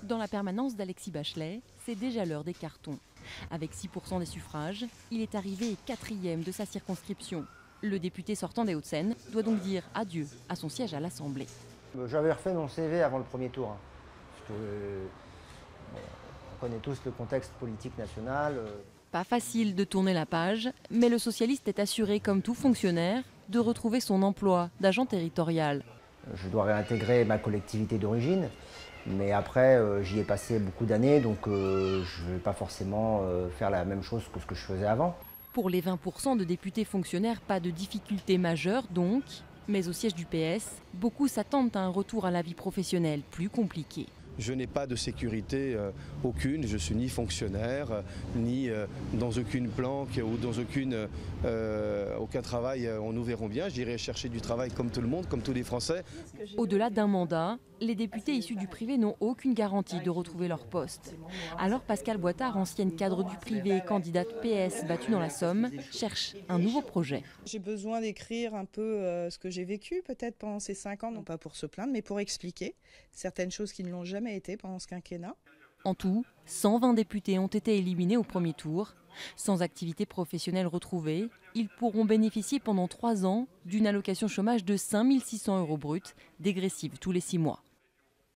Dans la permanence d'Alexis Bachelet, c'est déjà l'heure des cartons. Avec 6% des suffrages, il est arrivé 4e de sa circonscription. Le député sortant des Hauts-de-Seine doit donc dire adieu à son siège à l'Assemblée. J'avais refait mon CV avant le premier tour. Parce que, on connaît tous le contexte politique national. Pas facile de tourner la page, mais le socialiste est assuré, comme tout fonctionnaire, de retrouver son emploi d'agent territorial. Je dois réintégrer ma collectivité d'origine. Mais après, j'y ai passé beaucoup d'années, donc je ne vais pas forcément faire la même chose que ce que je faisais avant. Pour les 20% de députés fonctionnaires, pas de difficultés majeures donc. Mais au siège du PS, beaucoup s'attendent à un retour à la vie professionnelle plus compliqué. Je n'ai pas de sécurité aucune, je suis ni fonctionnaire, ni dans aucune planque ou dans aucun travail, nous verrons bien. J'irai chercher du travail comme tout le monde, comme tous les Français. Au-delà d'un mandat, les députés issus du privé n'ont aucune garantie de retrouver leur poste. Alors Pascale Boitard, ancienne cadre du privé et candidate PS battue dans la Somme, cherche un nouveau projet. J'ai besoin d'écrire un peu ce que j'ai vécu peut-être pendant ces 5 ans, non pas pour se plaindre, mais pour expliquer certaines choses qui ne l'ont jamais été pendant ce quinquennat. En tout, 120 députés ont été éliminés au premier tour. Sans activité professionnelle retrouvée, ils pourront bénéficier pendant 3 ans d'une allocation chômage de 5 600 € brut, dégressive tous les 6 mois.